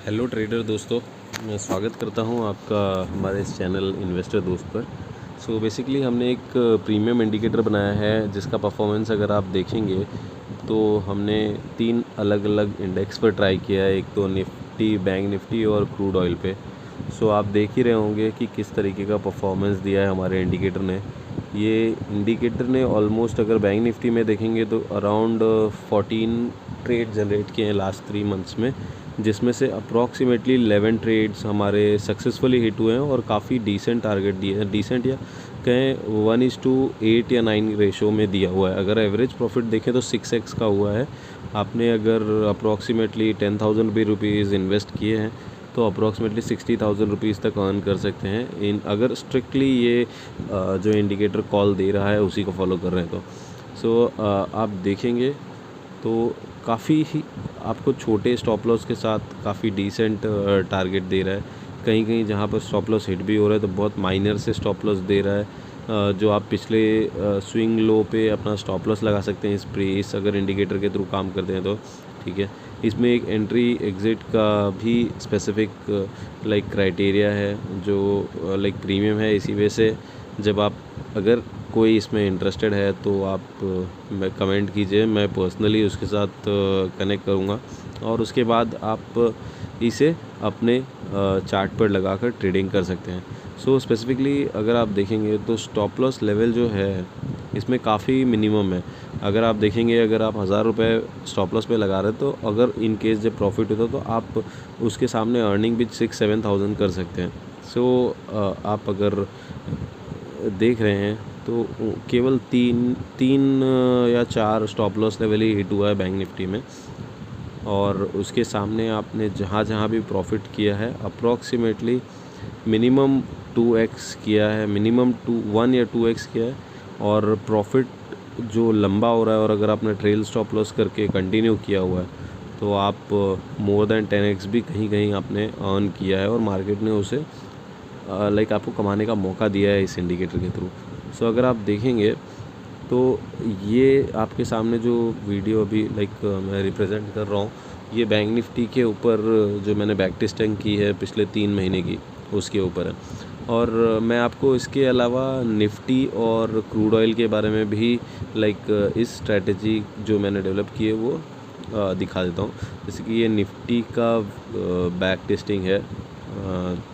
Hello trader दोस्तों, मैं स्वागत करता हूं आपका हमारे इस चैनल इन्वेस्टर दोस्त पर। सो बेसिकली हमने एक प्रीमियम इंडिकेटर बनाया है जिसका परफॉर्मेंस अगर आप देखेंगे तो हमने 3 अलग अलग इंडेक्स पर ट्राई किया है। एक तो निफ्टी, बैंक निफ्टी और क्रूड ऑयल पे। सो आप देख ही रहे होंगे कि किस तरीके का परफॉर्मेंस दिया है हमारे इंडिकेटर ने। ये इंडिकेटर ने ऑलमोस्ट, अगर बैंक निफ्टी में देखेंगे तो अराउंड 14 ट्रेड जनरेट किए हैं लास्ट 3 मंथ्स में, जिसमें से अप्रॉक्सीमेटली 11 ट्रेड्स हमारे सक्सेसफुली हिट हुए हैं और काफ़ी डिसेंट टारगेट दिए हैं। डिसेंट या कहें 1:8 या 9 रेशो में दिया हुआ है। अगर एवरेज प्रॉफिट देखें तो 6x का हुआ है। आपने अगर अप्रॉक्सीमेटली 10,000 भी रुपीज़ इन्वेस्ट किए हैं तो अप्रॉक्सीमेटली 60,000 रुपीज़ तक अर्न कर सकते हैं इन, अगर स्ट्रिक्टली ये जो इंडिकेटर कॉल दे रहा है उसी को फॉलो कर रहे हैं तो। आप देखेंगे तो काफ़ी ही आपको छोटे स्टॉप लॉस के साथ काफ़ी डिसेंट टारगेट दे रहा है। कहीं कहीं जहाँ पर स्टॉप लॉस हिट भी हो रहा है तो बहुत माइनर से स्टॉप लॉस दे रहा है, जो आप पिछले स्विंग लो पे अपना स्टॉप लॉस लगा सकते हैं इस अगर इंडिकेटर के थ्रू काम करते हैं तो। ठीक है, इसमें एक एंट्री एग्ज़िट का भी स्पेसिफिक लाइक क्राइटेरिया है जो लाइक प्रीमियम है। इसी वजह से जब आप अगर कोई इसमें इंटरेस्टेड है तो आप मैं कमेंट कीजिए, मैं पर्सनली उसके साथ कनेक्ट करूँगा और उसके बाद आप इसे अपने चार्ट पर लगाकर ट्रेडिंग कर सकते हैं। सो स्पेसिफिकली अगर आप देखेंगे तो स्टॉप लॉस लेवल जो है इसमें काफ़ी मिनिमम है। अगर आप देखेंगे, अगर आप 1000 रुपये स्टॉप लॉस पे लगा रहे हैं तो अगर इन केस जब प्रॉफिट होता तो आप उसके सामने अर्निंग भी 6-7 थाउजेंड कर सकते हैं। आप अगर देख रहे हैं तो केवल तीन या 4 स्टॉप लॉस लेवल ही हिट हुआ है बैंक निफ्टी में, और उसके सामने आपने जहाँ जहाँ भी प्रॉफिट किया है अप्रॉक्सीमेटली मिनिमम 2x किया है, मिनिमम 1 या 2x किया है। और प्रॉफिट जो लंबा हो रहा है और अगर आपने ट्रेल स्टॉप लॉस करके कंटिन्यू किया हुआ है तो आप मोर देन 10x भी कहीं कहीं आपने अर्न किया है और मार्केट ने उसे लाइक आपको कमाने का मौका दिया है इस इंडिकेटर के थ्रू। अगर आप देखेंगे तो ये आपके सामने जो वीडियो अभी लाइक मैं रिप्रेजेंट कर रहा हूँ, ये बैंक निफ्टी के ऊपर जो मैंने बैक टेस्टिंग की है पिछले 3 महीने की, उसके ऊपर है। और मैं आपको इसके अलावा निफ्टी और क्रूड ऑयल के बारे में भी लाइक इस स्ट्रैटेजी जो मैंने डेवलप की है वो दिखा देता हूँ। जैसे कि ये निफ्टी का बैक टेस्टिंग है,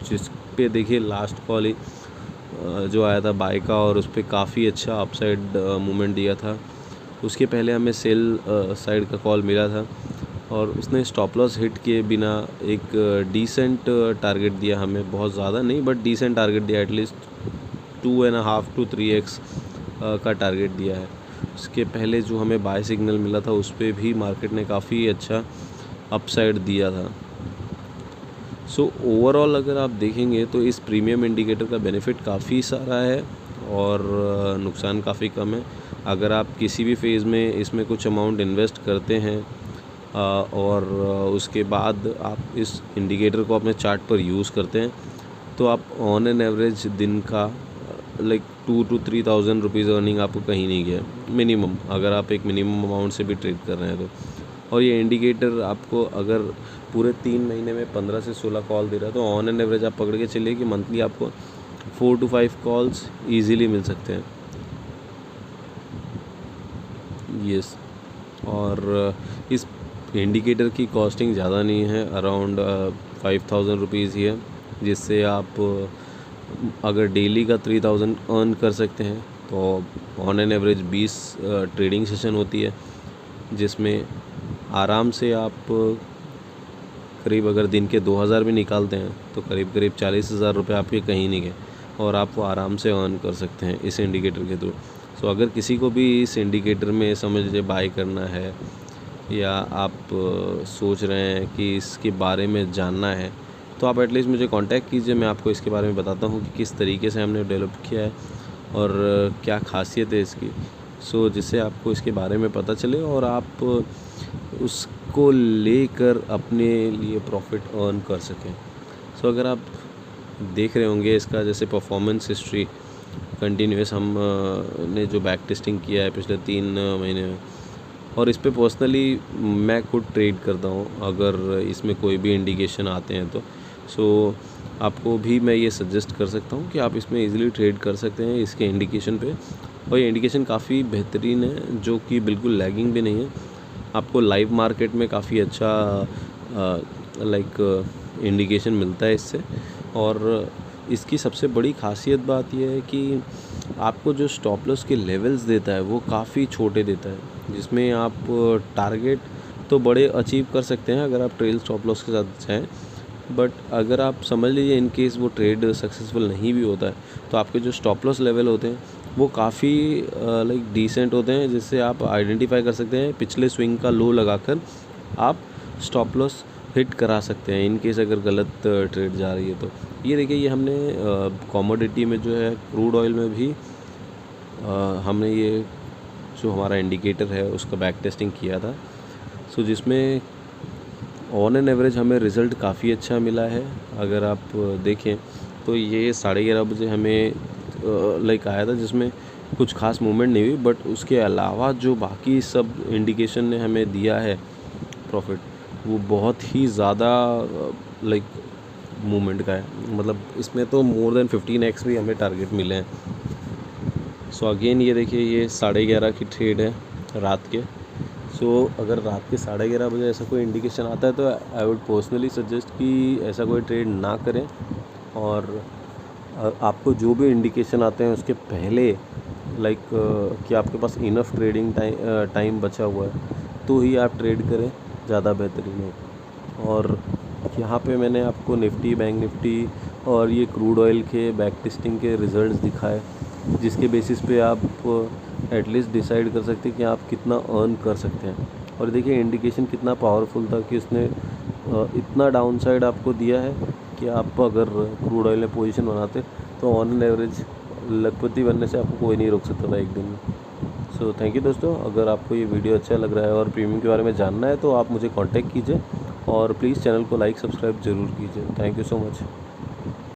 जिस पे देखिए लास्ट कॉल ही जो आया था बाय का और उस पर काफ़ी अच्छा अपसाइड मूवमेंट दिया था। उसके पहले हमें सेल साइड का कॉल मिला था और उसने स्टॉप लॉस हिट किए बिना एक डिसेंट टारगेट दिया हमें, बहुत ज़्यादा नहीं बट डिसेंट टारगेट दिया, एटलीस्ट 2.5 to 3x का टारगेट दिया है। उसके पहले जो हमें बाय सिग्नल मिला था उस पर भी मार्केट ने काफ़ी अच्छा अपसाइड दिया था। ओवरऑल अगर आप देखेंगे तो इस प्रीमियम इंडिकेटर का बेनिफिट काफ़ी सारा है और नुकसान काफ़ी कम है। अगर आप किसी भी फेज़ में इसमें कुछ अमाउंट इन्वेस्ट करते हैं और उसके बाद आप इस इंडिकेटर को अपने चार्ट पर यूज़ करते हैं तो आप ऑन एन एवरेज दिन का लाइक 2 to 3,000 रुपीज़ अर्निंग आपको कहीं नहीं गया मिनिमम, अगर आप एक मिनिमम अमाउंट से भी ट्रेड कर रहे हैं तो। और ये इंडिकेटर आपको अगर पूरे 3 महीने में 15 से 16 कॉल दे रहा है तो ऑन एन एवरेज आप पकड़ के चलिए कि मंथली आपको 4 to 5 कॉल्स ईजीली मिल सकते हैं। यस, और इस इंडिकेटर की कॉस्टिंग ज़्यादा नहीं है, अराउंड 5,000 रुपीज़ ही है, जिससे आप अगर डेली का 3,000 अर्न कर सकते हैं तो on an average 20 trading session होती है, जिसमें आराम से आप करीब अगर दिन के 2,000 भी निकालते हैं तो करीब 40,000 रुपये आपके कहीं नहीं गए और आप वो आराम से अर्न कर सकते हैं इस इंडिकेटर के थ्रू। अगर किसी को भी इस इंडिकेटर में समझ लीजिए बाय करना है या आप सोच रहे हैं कि इसके बारे में जानना है तो आप एटलीस्ट मुझे कांटेक्ट कीजिए, मैं आपको इसके बारे में बताता हूँ कि किस तरीके से हमने डेवलप किया है और क्या खासियत है इसकी। जिससे आपको इसके बारे में पता चले और आप उसको लेकर अपने लिए प्रॉफिट अर्न कर सकें। अगर आप देख रहे होंगे इसका जैसे परफॉर्मेंस हिस्ट्री कंटिन्यूस हम ने जो बैक टेस्टिंग किया है पिछले 3 महीने में, और इस पे पर्सनली मैं खुद ट्रेड करता हूँ अगर इसमें कोई भी इंडिकेशन आते हैं तो। सो आपको भी मैं ये सजेस्ट कर सकता हूँ कि आप इसमें इजीली ट्रेड कर सकते हैं इसके इंडिकेशन पे। और ये इंडिकेशन काफ़ी बेहतरीन है, जो कि बिल्कुल लैगिंग भी नहीं है। आपको लाइव मार्केट में काफ़ी अच्छा इंडिकेशन मिलता है इससे। और इसकी सबसे बड़ी खासियत बात यह है कि आपको जो स्टॉप लॉस के लेवल्स देता है वो काफ़ी छोटे देता है, जिसमें आप टारगेट तो बड़े अचीव कर सकते हैं अगर आप ट्रेल स्टॉप लॉस के साथ जाएँ। बट अगर आप समझ लीजिए इन केस वो ट्रेड सक्सेसफुल नहीं भी होता है तो आपके जो स्टॉप लॉस लेवल होते हैं वो काफ़ी डिसेंट होते हैं, जिससे आप आइडेंटिफाई कर सकते हैं पिछले स्विंग का लो लगाकर आप स्टॉप लॉस हिट करा सकते हैं इन केस अगर गलत ट्रेड जा रही है तो। ये देखिए, ये हमने कमोडिटी में जो है क्रूड ऑयल में भी हमने ये जो हमारा इंडिकेटर है उसका बैक टेस्टिंग किया था। सो जिसमें ऑन एन एवरेज हमें रिज़ल्ट काफ़ी अच्छा मिला है। अगर आप देखें तो ये 11:30 बजे हमें आया था, जिसमें कुछ खास मूवमेंट नहीं हुई, बट उसके अलावा जो बाकी सब इंडिकेशन ने हमें दिया है प्रॉफिट, वो बहुत ही ज़्यादा मूवमेंट का है। मतलब इसमें तो मोर देन 15x भी हमें टारगेट मिले हैं। सो अगेन ये देखिए, ये 11:30 की ट्रेड है रात के। सो अगर रात के 11:30 बजे ऐसा कोई इंडिकेशन आता है तो आई वुड पर्सनली सजेस्ट कि ऐसा कोई ट्रेड ना करें। और आपको जो भी इंडिकेशन आते हैं उसके पहले कि आपके पास इनफ ट्रेडिंग टाइम बचा हुआ है तो ही आप ट्रेड करें, ज़्यादा बेहतरीन हो। और यहाँ पे मैंने आपको निफ्टी, बैंक निफ्टी और ये क्रूड ऑयल के बैक टेस्टिंग के रिज़ल्ट्स दिखाए, जिसके बेसिस पे आप एटलीस्ट डिसाइड कर सकते हैं कि आप कितना अर्न कर सकते हैं। और देखिए इंडिकेशन कितना पावरफुल था कि उसने इतना डाउनसाइड आपको दिया है कि आप अगर क्रूड ऑयल में पोजीशन बनाते तो ऑन एन एवरेज लखपति बनने से आपको कोई नहीं रोक सकता था एक दिन में। सो थैंक यू दोस्तों। अगर आपको ये वीडियो अच्छा लग रहा है और प्रीमियम के बारे में जानना है तो आप मुझे कांटेक्ट कीजिए और प्लीज़ चैनल को लाइक सब्सक्राइब ज़रूर कीजिए। Thank you so much.